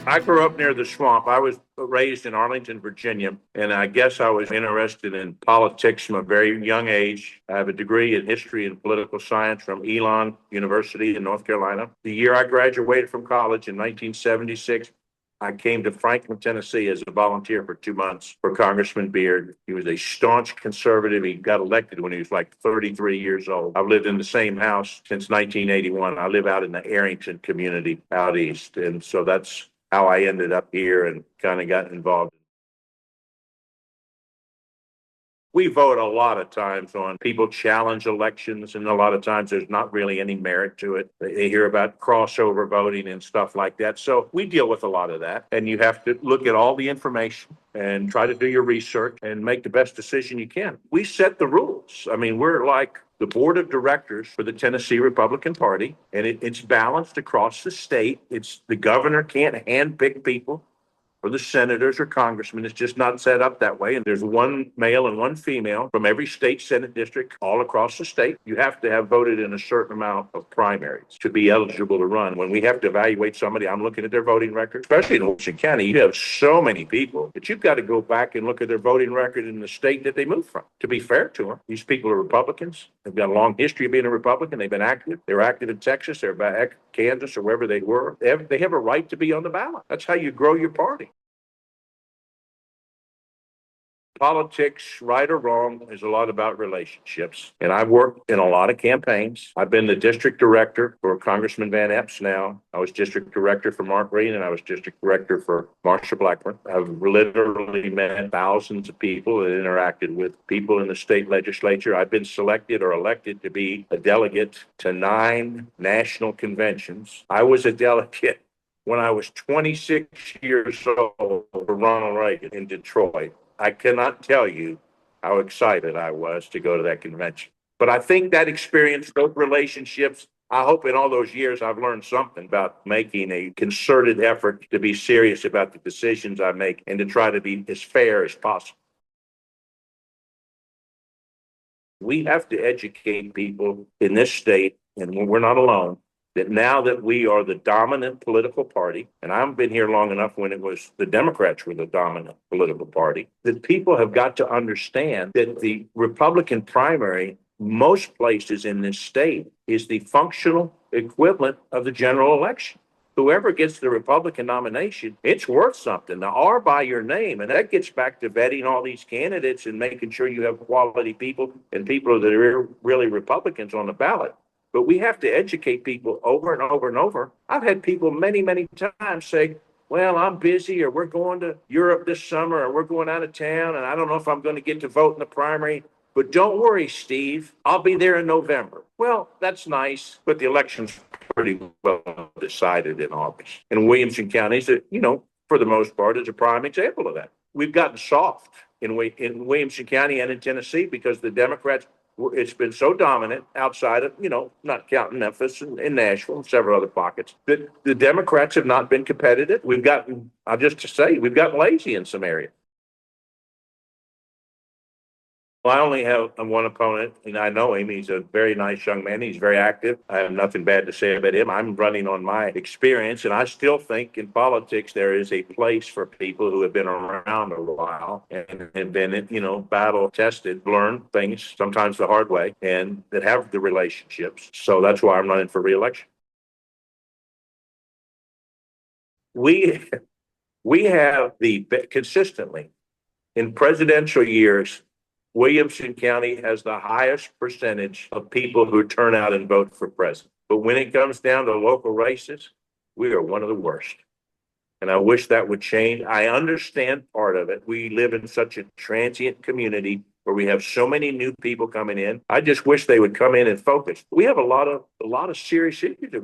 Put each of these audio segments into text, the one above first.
I grew up near the swamp. I was raised in Arlington, Virginia, and I guess I was interested in politics from a very young age. I have a degree in history and political science from Elon University in North Carolina. The year I graduated from college in 1976, I came to Franklin, Tennessee as a volunteer for 2 months for Congressman Beard. He was a staunch conservative. He got elected when he was like 33 years old. I've lived in the same house since 1981. I live out in the Arrington community out east. And so that's how I ended up here and kind of got involved. We vote a lot of times on people challenge elections, and a lot of times there's not really any merit to it. They hear about crossover voting and stuff like that. So we deal with a lot of that, and you have to look at all the information and try to do your research and make the best decision you can. We set the rules. I mean, we're like the board of directors for the Tennessee Republican Party, and it's balanced across the state. It's the governor can't handpick people for the senators or congressmen. It's just not set up that way. And there's one male and one female from every state Senate district all across the state. You have to have voted in a certain amount of primaries to be eligible to run. When we have to evaluate somebody, I'm looking at their voting record, especially in Williamson County. You have so many people that you've got to go back and look at their voting record in the state that they moved from. To be fair to them, these people are Republicans. They've got a long history of being a Republican. They've been active. They were active in Texas. They're back Kansas or wherever they were. They have a right to be on the ballot. That's how you grow your party. Politics, right or wrong, is a lot about relationships. And I've worked in a lot of campaigns. I've been the district director for Congressman Van Epps now. I was district director for Mark Reed, and I was district director for Marsha Blackburn. I've literally met thousands of people and interacted with people in the state legislature. I've been selected or elected to be a delegate to 9 national conventions. I was a delegate when I was 26 years old for Ronald Reagan in Detroit. I cannot tell you how excited I was to go to that convention. But I think that experience, those relationships, I hope in all those years I've learned something about making a concerted effort to be serious about the decisions I make and to try to be as fair as possible. We have to educate people in this state, and we're not alone, that now that we are the dominant political party, and I've been here long enough when it was the Democrats were the dominant political party, that people have got to understand that the Republican primary, most places in this state, is the functional equivalent of the general election. Whoever gets the Republican nomination, it's worth something. The R by your name, and that gets back to vetting all these candidates and making sure you have quality people and people that are really Republicans on the ballot. But we have to educate people over and over and over. I've had people many, many times say, well, I'm busy, or we're going to Europe this summer, or we're going out of town, and I don't know if I'm going to get to vote in the primary. But don't worry, Steve, I'll be there in November. Well, that's nice, but the election's pretty well decided in August. And Williamson County is, for the most part, is a prime example of that. We've gotten soft in Williamson County and in Tennessee because the Democrats, it's been so dominant outside of, not counting Memphis and Nashville and several other pockets, that the Democrats have not been competitive. We've gotten lazy in some areas. Well, I only have one opponent, and I know him. He's a very nice young man. He's very active. I have nothing bad to say about him. I'm running on my experience, and I still think in politics there is a place for people who have been around a while and have been, battle tested, learned things, sometimes the hard way, and that have the relationships. So that's why I'm running for re-election. We have consistently in presidential years, Williamson County has the highest percentage of people who turn out and vote for president. But when it comes down to local races, we are one of the worst. And I wish that would change. I understand part of it. We live in such a transient community where we have so many new people coming in. I just wish they would come in and focus. We have a lot of serious issues.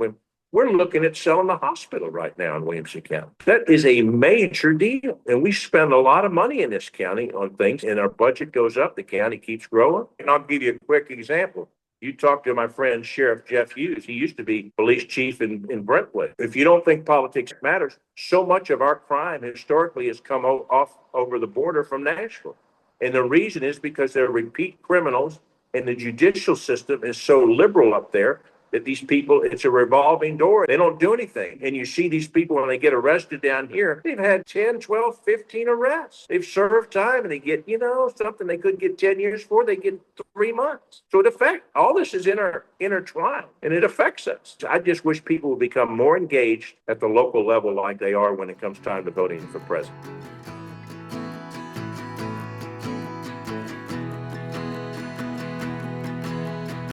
We're looking at selling the hospital right now in Williamson County. That is a major deal. And we spend a lot of money in this county on things, and our budget goes up. The county keeps growing. And I'll give you a quick example. You talk to my friend, Sheriff Jeff Hughes. He used to be police chief in Brentwood. If you don't think politics matters, so much of our crime historically has come off over the border from Nashville. And the reason is because they're repeat criminals, and the judicial system is so liberal up there that these people, it's a revolving door. They don't do anything. And you see these people when they get arrested down here, they've had 10, 12, 15 arrests. They've served time and they get, something they could get 10 years for, they get 3 months. So it affects, all this is intertwined and it affects us. I just wish people would become more engaged at the local level like they are when it comes time to voting for president.